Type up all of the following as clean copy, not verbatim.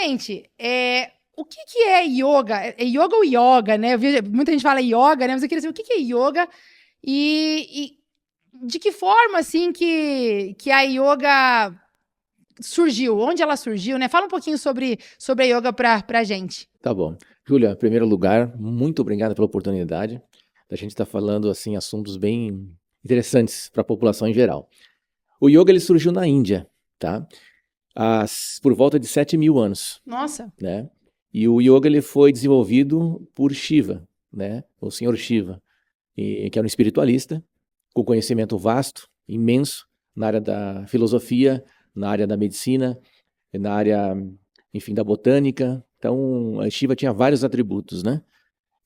Vicente, o que é yoga? É yoga ou yoga, né? Muita gente fala yoga, né? Mas eu queria saber o que é yoga e de que forma, assim, que a yoga surgiu? Onde ela surgiu, né? Fala um pouquinho sobre a yoga pra gente. Tá bom. Júlia, em primeiro lugar, muito obrigado pela oportunidade da gente estar falando assim assuntos bem interessantes para a população em geral. O yoga ele surgiu na Índia, tá? Por volta de 7.000 anos, Nossa. né? E o yoga ele foi desenvolvido por Shiva, né? O senhor Shiva, que era um espiritualista com conhecimento vasto, imenso na área da filosofia, na área da medicina, na área, enfim, da botânica. Então, a Shiva tinha vários atributos, né?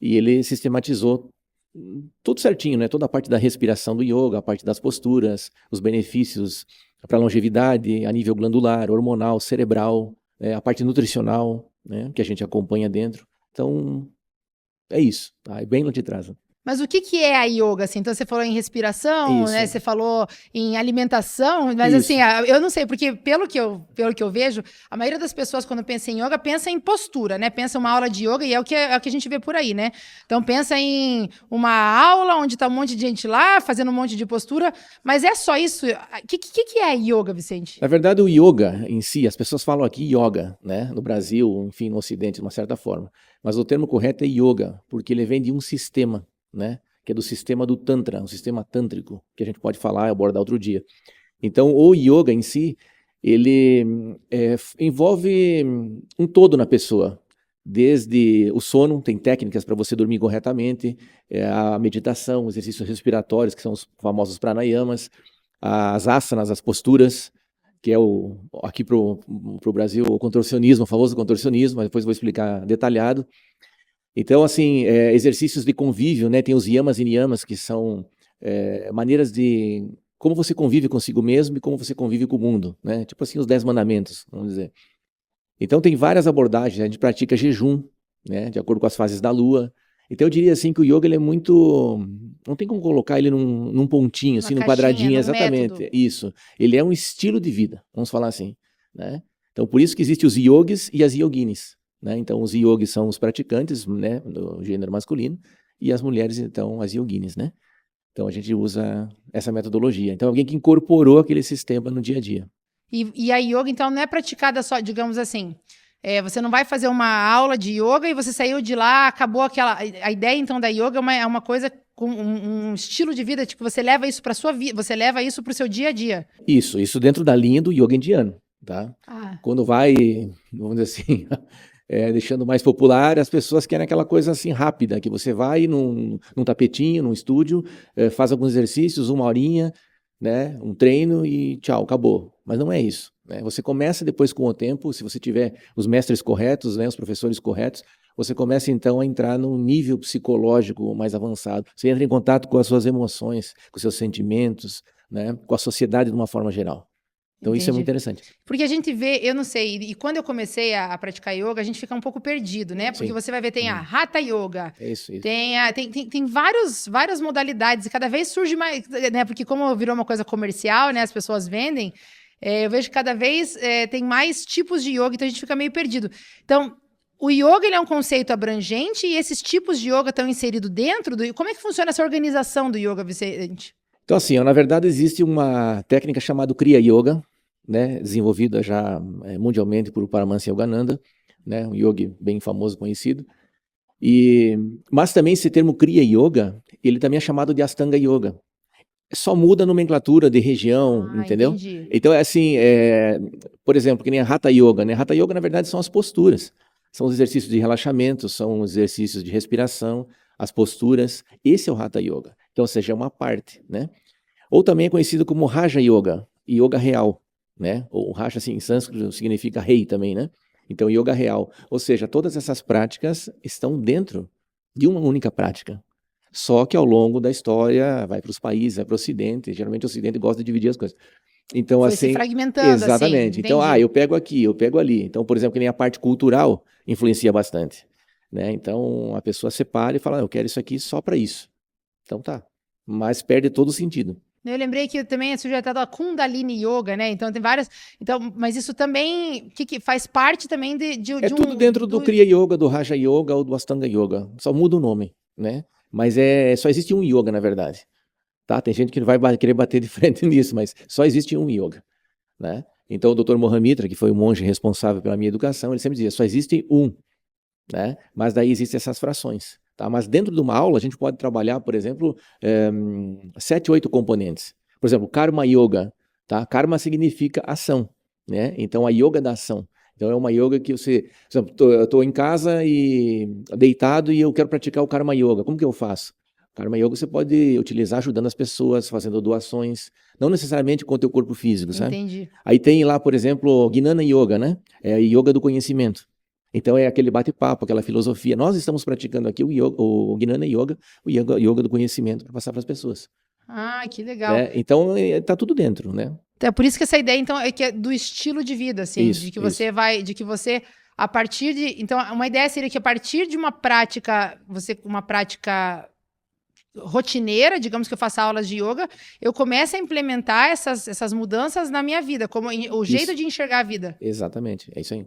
E ele sistematizou tudo certinho, né? Toda a parte da respiração do yoga, a parte das posturas, os benefícios para a longevidade, a nível glandular, hormonal, cerebral, a parte nutricional, né? Que a gente acompanha dentro. Então, é isso, tá? É bem lá de trás. Mas o que é a yoga, assim? Então, você falou em respiração, né? Isso, Você falou em alimentação, mas assim, isso. eu não sei, porque pelo que eu vejo, a maioria das pessoas, quando pensa em yoga, pensa em postura, né? Pensa em uma aula de yoga, e é o que a gente vê por aí, né? Então, pensa em uma aula onde tá um monte de gente lá, fazendo um monte de postura, mas é só isso? O que é a yoga, Vicente? Na verdade, o yoga em si, as pessoas falam aqui yoga, né? No Brasil, enfim, no Ocidente, de uma certa forma. Mas o termo correto é yoga, porque ele vem de um sistema, né? Que é do sistema do Tantra, um sistema tântrico, que a gente pode falar e abordar outro dia. Então, o yoga em si, ele envolve um todo na pessoa. Desde o sono, tem técnicas para você dormir corretamente, a meditação, os exercícios respiratórios, que são os famosos pranayamas, as asanas, as posturas, que é aqui para o Brasil, o contorcionismo, o famoso contorcionismo, mas depois vou explicar detalhado. Então, assim, exercícios de convívio, né? Tem os yamas e niyamas, que são maneiras de como você convive consigo mesmo e como você convive com o mundo, né? Tipo assim, os 10 mandamentos, vamos dizer. Então, tem várias abordagens, a gente pratica jejum, né? De acordo com as fases da lua. Então, eu diria assim que o yoga ele é muito... Não tem como colocar ele num pontinho, assim, num Caixinha, quadradinho, num exatamente. método? Isso. Ele é um estilo de vida, vamos falar assim, né? Então, por isso que existem os yogis e as yoginis, né? Então, os yogis são os praticantes, né, do gênero masculino, e as mulheres, então, as yoginis, né? Então, a gente usa essa metodologia. Então, alguém que incorporou aquele sistema no dia a dia. E a yoga, então, não é praticada só, digamos assim, você não vai fazer uma aula de yoga e você saiu de lá, acabou aquela... A ideia, então, da yoga é uma coisa com um estilo de vida, tipo, você leva isso para sua vida, você leva isso para o seu dia a dia. Isso dentro da linha do yoga indiano, tá? Ah, Quando vai, vamos dizer assim, deixando mais popular, as pessoas querem aquela coisa assim rápida, que você vai num tapetinho, num estúdio, faz alguns exercícios, 1 horinha, né, um treino e tchau, acabou. Mas não é isso, né? Você começa depois com o tempo, se você tiver os mestres corretos, né, os professores corretos, você começa então a entrar num nível psicológico mais avançado. Você entra em contato com as suas emoções, com os seus sentimentos, né, com a sociedade de uma forma geral. Então isso é muito entendi. interessante. Porque a gente vê, eu não sei, e quando eu comecei a praticar yoga, a gente fica um pouco perdido, né? Porque Sim. você vai ver, tem a Hatha Yoga, É isso. tem várias modalidades, e cada vez surge mais, né? Porque como virou uma coisa comercial, né? As pessoas vendem, eu vejo que cada vez tem mais tipos de yoga, então a gente fica meio perdido. Então, o yoga ele é um conceito abrangente e esses tipos de yoga estão inseridos dentro do... Como é que funciona essa organização do yoga, Vicente? Então, assim, na verdade, existe uma técnica chamada Kriya Yoga, né, desenvolvida já mundialmente por Paramahansa Yogananda, né, um yogi bem famoso, conhecido. Mas também esse termo Kriya Yoga, ele também é chamado de Astanga Yoga. Só muda a nomenclatura de região, entendeu? Entendi. Então, é assim, por exemplo, que nem a Hatha Yoga, né? Hatha Yoga, na verdade, são as posturas. São os exercícios de relaxamento, são os exercícios de respiração, as posturas. Esse é o Hatha Yoga. Então, ou seja, é uma parte, né? Ou também é conhecido como Raja Yoga, yoga real, né? Ou Raja, assim, em sânscrito, significa rei também, né? Então, yoga real. Ou seja, todas essas práticas estão dentro de uma única prática. Só que ao longo da história vai para os países, vai para o Ocidente. Geralmente o Ocidente gosta de dividir as coisas. Então, Foi se assim, fragmentando, assim, exatamente. Então, entendi. eu pego aqui, eu pego ali. Então, por exemplo, que nem a parte cultural influencia bastante, né? Então, a pessoa separa e fala, eu quero isso aqui só para isso. Então, tá. Mas perde todo o sentido. Eu lembrei que também é sujeitado a Kundalini Yoga, né? Então tem várias. Então, mas isso também que faz parte também É tudo dentro do Kriya Yoga, do Raja Yoga ou do Astanga Yoga. Só muda o nome, né? Mas só existe um yoga, na verdade. Tá? Tem gente que vai querer bater de frente nisso, mas só existe um yoga, né? Então o Dr. Mohamitra, que foi o monge responsável pela minha educação, ele sempre dizia, só existe um, né? Mas daí existem essas frações. Tá? Mas dentro de uma aula a gente pode trabalhar, por exemplo, 7, 8 componentes. Por exemplo, Karma Yoga. Tá? Karma significa ação, né? Então a yoga da ação. Então é uma yoga que você... Por exemplo, eu estou em casa e deitado e eu quero praticar o Karma Yoga. Como que eu faço? Karma Yoga você pode utilizar ajudando as pessoas, fazendo doações, não necessariamente com o teu corpo físico, sabe? Entendi. Aí tem lá, por exemplo, Gnana Yoga, né? É a yoga do conhecimento. Então é aquele bate-papo, aquela filosofia. Nós estamos praticando aqui o Gnana Yoga, o yoga do conhecimento para passar para as pessoas. Ah, que legal. Né? Então tá tudo dentro, né? É por isso que essa ideia, então, é que é do estilo de vida, assim, Isso, de que você vai, de que você, a partir de... Então, uma ideia seria que a partir de uma prática rotineira, digamos que eu faça aulas de yoga, eu começo a implementar essas mudanças na minha vida, como o jeito de enxergar a vida. Exatamente, é isso aí.